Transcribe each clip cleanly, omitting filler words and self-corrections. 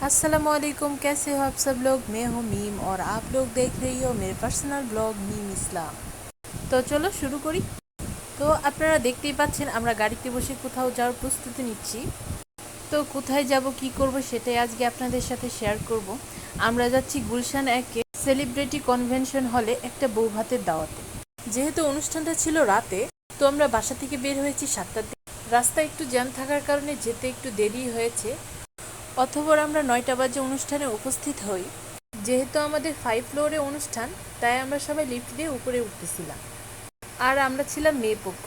अस्सलामुअलैकुम, कैसे हो आप सब लोग। मैं हूँ मीम और आप लोग देख रही हो मेरे पर्सनल ब्लॉग मीम इस्लाम। তো চলো শুরু করি। তো আপনারা দেখতেই পাচ্ছেন আমরা গাড়িতে বসে কোথাও যাওয়ার প্রস্তুতি নিচ্ছি। তো কোথায় যাব কি করব সেটাই আজকে আপনাদের সাথে শেয়ার করব। আমরা যাচ্ছি গুলশান একে সেলিব্রিটি কনভেনশন হলে একটা বউ ভাতের দাওয়াতে। যেহেতু অনুষ্ঠানটা ছিল রাতে, তো আমরা বাসা থেকে বের হয়েছি 7টার দিকে। রাস্তায় একটু জ্যাম থাকার কারণে যেতে একটু দেরি হয়েছে। অথবা আমরা 9টা বাজে অনুষ্ঠানে উপস্থিত হই। যেহেতু আমাদের 5 ফ্লোরে অনুষ্ঠান, তাই আমরা সবাই লিফট দিয়ে উপরে উঠতেছিলাম। আর আমরা ছিলাম মেয়ে পক্ষ।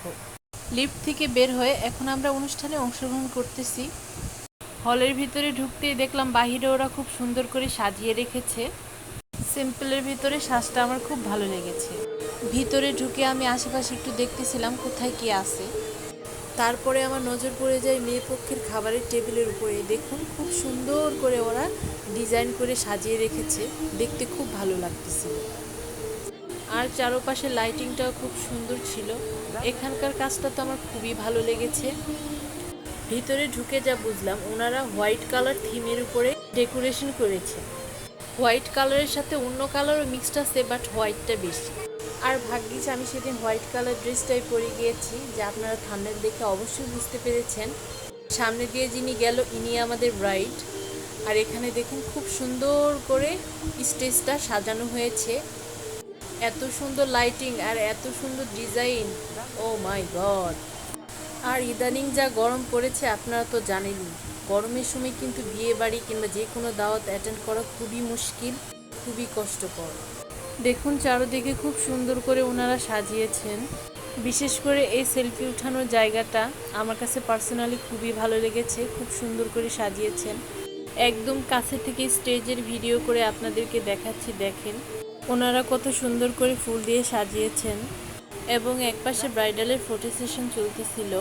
লিফট থেকে বের হয়ে এখন আমরা অনুষ্ঠানে অংশগ্রহণ করতেছি। হলের ভিতরে ঢুকতেই দেখলাম বাহিরে ওরা খুব সুন্দর করে সাজিয়ে রেখেছে। সিম্পলের ভিতরে সাজটা আমার খুব ভালো লেগেছে। ভিতরে ঢুকে আমি আশেপাশে একটু দেখতেছিলাম কোথায় কে আছে। তারপরে আমার নজর পড়ে যায় মেয়ে পক্ষের খাবারের টেবিলের উপরে। দেখুন খুব সুন্দর করে ওরা ডিজাইন করে সাজিয়ে রেখেছে, দেখতে খুব ভালো লাগতেছিল। আর চারপাশে লাইটিংটাও খুব সুন্দর ছিল। এখানকার কাজটা তো আমার খুবই ভালো লেগেছে। ভিতরে ঢুকে যা বুঝলাম, ওনারা হোয়াইট কালার থিমের উপরে ডেকোরেশন করেছে। হোয়াইট কালারের সাথে অন্য কালারও মিক্সড আছে, বাট হোয়াইটটা বেশি। আর ভাগ্যিস আমি সেদিন হোয়াইট কালার ড্রেসটাই পরে গিয়েছি, যা আপনারা থাম্বনেল দেখে অবশ্যই বুঝতে পেরেছেন। সামনে দিয়ে যিনি গেল ইনি আমাদের ব্রাইড। আর এখানে দেখুন খুব সুন্দর করে স্টেজটা সাজানো হয়েছে। এত সুন্দর লাইটিং আর এত সুন্দর ডিজাইন, ও মাই গড। আর ইদানিং যা গরম পড়েছে আপনারা তো জানেনই। গরমের সময় কিন্তু বিয়ে বাড়ি কিংবা যে কোনো দাওয়াত অ্যাটেন্ড করা খুবই মুশকিল, খুবই কষ্টকর। দেখুন চারদিকে খুব সুন্দর করে ওনারা সাজিয়েছেন। বিশেষ করে এই সেলফি উঠানোর জায়গাটা আমার কাছে পার্সোনালি খুবই ভালো লেগেছে। খুব সুন্দর করে সাজিয়েছেন। একদম কাছে থেকে স্টেজের ভিডিও করে আপনাদেরকে দেখাচ্ছি, দেখেন ওনারা কত সুন্দর করে ফুল দিয়ে সাজিয়েছেন। এবং একপাশে ব্রাইডালের ফটো সেশন চলতেছিল।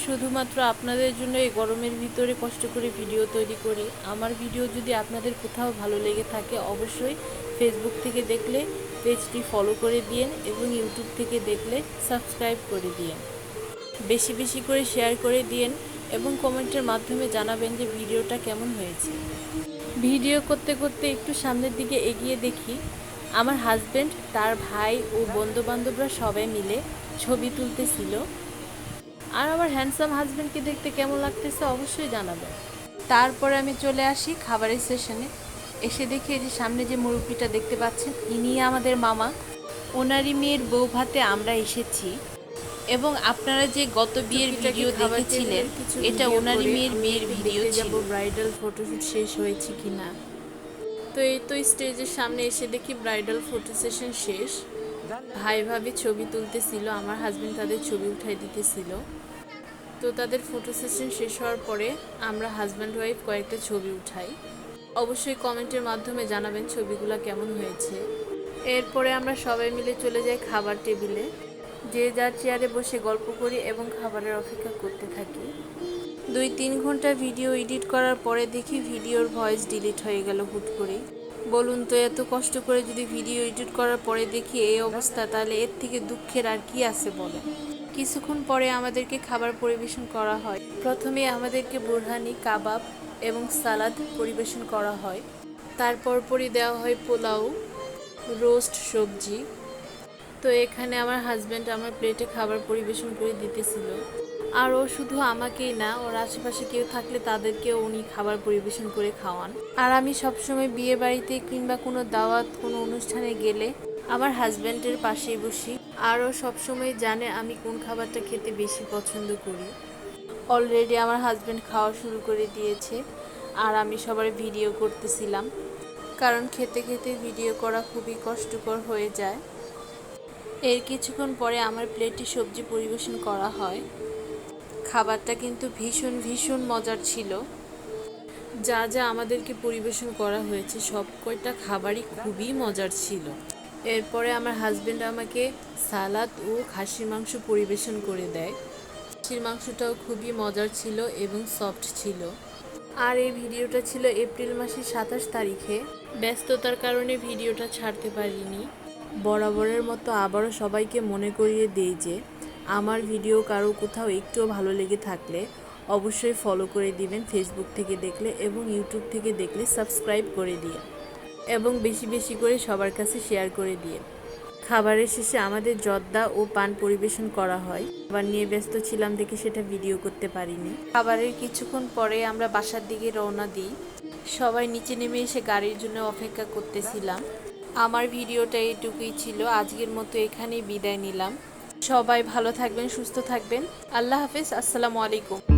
শুধুমাত্র আপনাদের জন্য এই গরমের ভিতরে কষ্ট করে ভিডিও তৈরি করি। আমার ভিডিও যদি আপনাদের কোথাও ভালো লেগে থাকে, অবশ্যই ফেসবুক থেকে দেখলে পেজটি ফলো করে দিন এবং ইউটিউব থেকে দেখলে সাবস্ক্রাইব করে দিন। বেশি বেশি করে শেয়ার করে দিন এবং কমেন্টের মাধ্যমে জানাবেন যে ভিডিওটা কেমন হয়েছে। ভিডিও করতে করতে একটু সামনের দিকে এগিয়ে দেখি আমার হাজব্যান্ড, তার ভাই ও বন্ধুবান্ধবরা সবাই মিলে ছবি তুলতেছিল। আর আমার হ্যান্ডসাম হাজব্যান্ডকে দেখতে কেমন লাগতেছে অবশ্যই জানাবেন। তারপরে আমি চলে আসি খাবারের সেশনে। এসে দেখি যে সামনে যে মুরব্বিটা দেখতে পাচ্ছেন, ইনি আমাদের মামা। ওনারই মেয়ের বউ ভাতে আমরা এসেছি। এবং আপনারা যে গত বিয়ের ভিডিও দেখেছিলেন, এটা ওনারই মেয়ের ভিডিও ছিল। ব্রাইডাল ফটোশুট শেষ হয়েছে কিনা। তো এই তো স্টেজের সামনে এসে দেখি ব্রাইডাল ফটো সেশন শেষ। ভাই ভাবি ছবি তুলতেছিল, আমার হাজব্যান্ড তাদের ছবি উঠাই দিতেছিল। তো তাদের ফটো সেশন শেষ হওয়ার পরে আমরা হাজব্যান্ড ওয়াইফ কয়েকটা ছবি উঠাই। অবশ্যই কমেন্টের মাধ্যমে জানাবেন ছবিগুলো কেমন হয়েছে। এরপরে আমরা সবাই মিলে চলে যাই খাবার টেবিলে। যে যার চেয়ারে বসে গল্প করি এবং খাবারের অপেক্ষা করতে থাকি। 2-3 ঘন্টা ভিডিও এডিট করার পরে দেখি ভিডিওর ভয়েস ডিলিট হয়ে গেল হুট করে। বলুন তো, এত কষ্ট করে যদি ভিডিও এডিট করার পরে দেখি এই অবস্থা, তাহলে এর থেকে দুঃখের আর কি আছে বলেন। কিছুক্ষণ পরে আমাদেরকে খাবার পরিবেশন করা হয়। প্রথমে আমাদেরকে বুরহানি, কাবাব এবং সালাদ পরিবেশন করা হয়। তারপর পরই দেওয়া হয় পোলাও, রোস্ট, সবজি। তো এখানে আমার হাজব্যান্ড আমার প্লেটে খাবার পরিবেশন করে দিতেছিল। আর ও শুধু আমাকেই না, ওর আশেপাশে কেউ থাকলে তাদেরকেও উনি খাবার পরিবেশন করে খাওয়ান। আর আমি সবসময় বিয়ে বাড়িতে কিংবা কোনো দাওয়াত, কোনো অনুষ্ঠানে গেলে আমার হাজব্যান্ডের পাশেই বসি। আর ও সবসময় জানে আমি কোন খাবারটা খেতে বেশি পছন্দ করি। অলরেডি আমার হাজব্যান্ড খাওয়া শুরু করে দিয়েছে আর আমি সবার ভিডিও করতেছিলাম, কারণ খেতে খেতে ভিডিও করা খুবই কষ্টকর হয়ে যায়। এর কিছুক্ষণ পরে আমার প্লেটে সবজি পরিবেশন করা হয়। খাবারটা কিন্তু ভীষণ ভীষণ মজার ছিল। যা যা আমাদেরকে পরিবেশন করা হয়েছে সব কয়টা খাবারই খুবই মজার ছিল। এরপরে আমার হাজব্যান্ড আমাকে সালাদ ও খাসির মাংস পরিবেশন করে দেয়। খাসির মাংসটাও খুবই মজার ছিল এবং সফট ছিল। আর এই ভিডিওটা ছিল এপ্রিল মাসের 27 তারিখে। ব্যস্ততার কারণে ভিডিওটা ছাড়তে পারিনি। বরাবরের মতো আবারও সবাইকে মনে করিয়ে দিই যে আমার ভিডিও কারো কোথাও একটুও ভালো লেগে থাকলে অবশ্যই ফলো করে দিবেন ফেসবুক থেকে দেখলে, এবং ইউটিউব থেকে দেখলে সাবস্ক্রাইব করে দিয়ে, এবং বেশি বেশি করে সবার কাছে শেয়ার করে দিয়ে। খাবারের শেষে আমাদের জর্দা ও পান পরিবেশন করা হয়। খাবার নিয়ে ব্যস্ত ছিলাম দেখে সেটা ভিডিও করতে পারিনি। খাবারের কিছুক্ষণ পরে আমরা বাসার দিকে রওনা দিই। সবাই নিচে নেমে এসে গাড়ির জন্য অপেক্ষা করতেছিলাম। আমার ভিডিওটা এইটুকুই ছিল। আজকের মতো এখানেই বিদায় নিলাম। সবাই ভালো থাকবেন, সুস্থ থাকবেন। আল্লাহ হাফেজ। আসসালামু আলাইকুম।